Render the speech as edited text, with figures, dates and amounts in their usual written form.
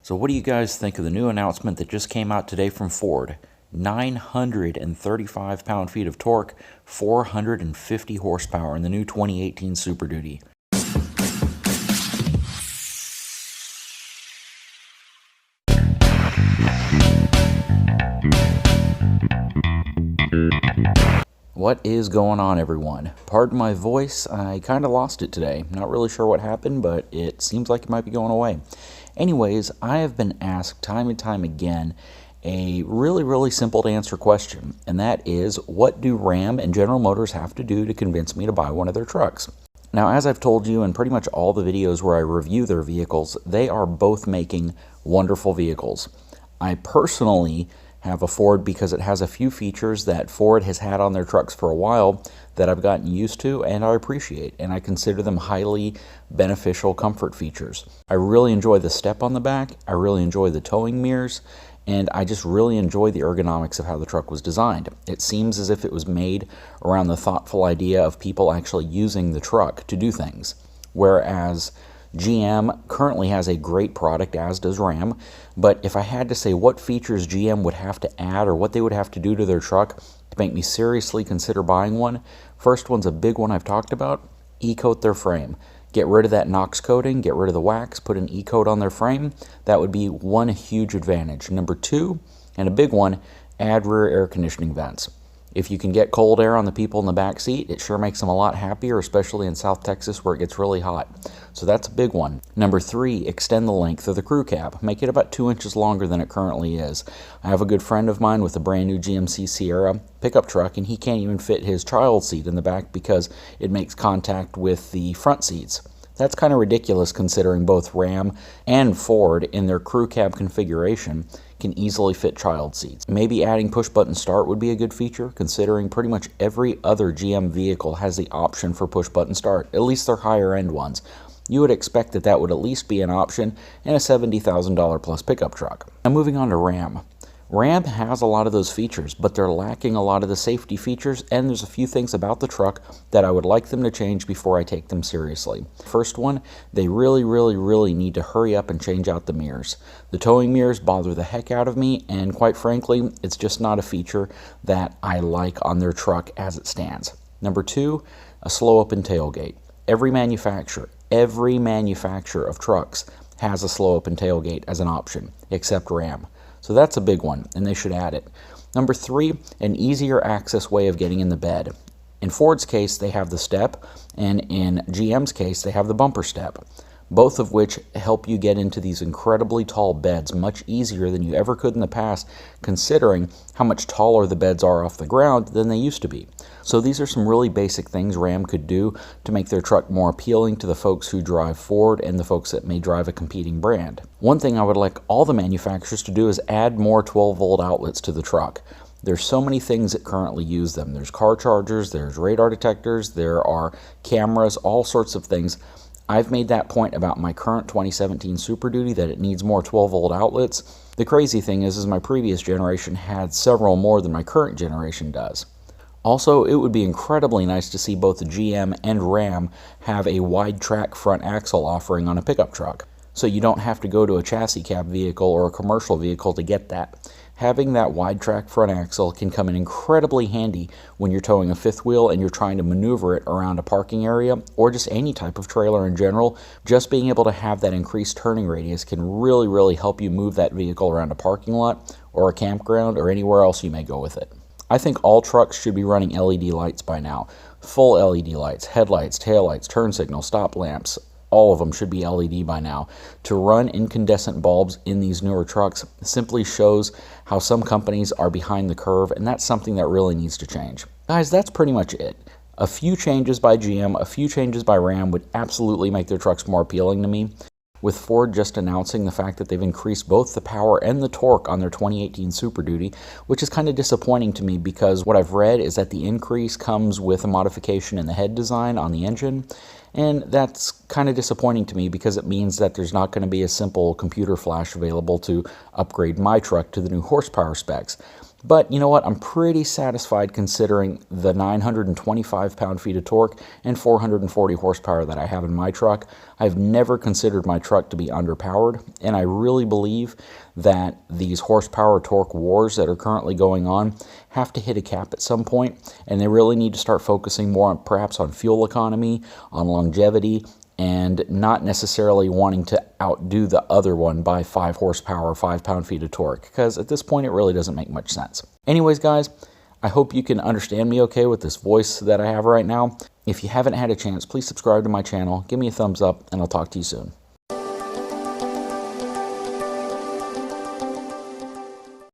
So what do you guys think of the new announcement that just came out today from Ford? 935 pound-feet of torque, 450 horsepower in the new 2018 Super Duty. What is going on, everyone? Pardon my voice, I kind of lost it today. Not really sure what happened, but it seems like it might be going away. Anyways, I have been asked time and time again a really simple to answer question, and that is, what do Ram and General Motors have to do to convince me to buy one of their trucks? Now, as I've told you in pretty much all the videos where I review their vehicles, they are both making wonderful vehicles. I personally have a Ford because it has a few features that Ford has had on their trucks for a while that I've gotten used to and I appreciate, and I consider them highly beneficial comfort features. I really enjoy the step on the back, I really enjoy the towing mirrors, and I just really enjoy the ergonomics of how the truck was designed. It seems as if it was made around the thoughtful idea of people actually using the truck to do things, whereas GM currently has a great product, as does Ram, but if I had to say what features GM would have to add or what they would have to do to their truck to make me seriously consider buying one, first one's a big one I've talked about: e-coat their frame. Get rid of that Knox coating, get rid of the wax, put an e-coat on their frame. That would be one huge advantage. Number two, and a big one, add rear air conditioning vents. If you can get cold air on the people in the back seat, it sure makes them a lot happier, especially in South Texas where it gets really hot. So that's a big one. Number three, extend the length of the crew cab. Make it about 2 inches longer than it currently is. I have a good friend of mine with a brand new GMC Sierra pickup truck, and he can't even fit his child seat in the back because it makes contact with the front seats. That's kind of ridiculous considering both Ram and Ford in their crew cab configuration can easily fit child seats. Maybe adding push button start would be a good feature, considering pretty much every other GM vehicle has the option for push button start, at least their higher end ones. You would expect that that would at least be an option in a $70,000 plus pickup truck. Now moving on to Ram. Ram has a lot of those features, but they're lacking a lot of the safety features, and there's a few things about the truck that I would like them to change before I take them seriously. First one, they really need to hurry up and change out the mirrors. The towing mirrors bother the heck out of me, and quite frankly, it's just not a feature that I like on their truck as it stands. Number two, a slow open tailgate. Every manufacturer of trucks has a slow open tailgate as an option, except Ram. So that's a big one, and they should add it. Number three, an easier access way of getting in the bed. In Ford's case, they have the step, and in GM's case, they have the bumper step, both of which help you get into these incredibly tall beds much easier than you ever could in the past, considering how much taller the beds are off the ground than they used to be. So these are some really basic things Ram could do to make their truck more appealing to the folks who drive Ford and the folks that may drive a competing brand. One thing I would like all the manufacturers to do is add more 12-volt outlets to the truck. There's so many things that currently use them. There's car chargers, there's radar detectors, there are cameras, all sorts of things. I've made that point about my current 2017 Super Duty that it needs more 12-volt outlets. The crazy thing is my previous generation had several more than my current generation does. Also, it would be incredibly nice to see both the GM and Ram have a wide track front axle offering on a pickup truck, so you don't have to go to a chassis cab vehicle or a commercial vehicle to get that. Having that wide track front axle can come in incredibly handy when you're towing a fifth wheel and you're trying to maneuver it around a parking area or just any type of trailer in general. Just being able to have that increased turning radius can really help you move that vehicle around a parking lot or a campground or anywhere else you may go with it. I think all trucks should be running LED lights by now. Full LED lights, headlights, taillights, turn signals, stop lamps. All of them should be LED by now. To run incandescent bulbs in these newer trucks simply shows how some companies are behind the curve, and that's something that really needs to change. Guys, that's pretty much it. A few changes by GM, a few changes by Ram would absolutely make their trucks more appealing to me. With Ford just announcing the fact that they've increased both the power and the torque on their 2018 Super Duty, which is kind of disappointing to me because what I've read is that the increase comes with a modification in the head design on the engine, and that's kind of disappointing to me because it means that there's not going to be a simple computer flash available to upgrade my truck to the new horsepower specs. But you know what? I'm pretty satisfied considering the 925 pound-feet of torque and 440 horsepower that I have in my truck. I've never considered my truck to be underpowered, and I really believe that these horsepower torque wars that are currently going on have to hit a cap at some point, and they really need to start focusing more on perhaps on fuel economy, on longevity, and not necessarily wanting to outdo the other one by 5 horsepower, 5 pound-feet of torque, because at this point it really doesn't make much sense. Anyways, guys, I hope you can understand me okay with this voice that I have right now. If you haven't had a chance, please subscribe to my channel, give me a thumbs up, and I'll talk to you soon.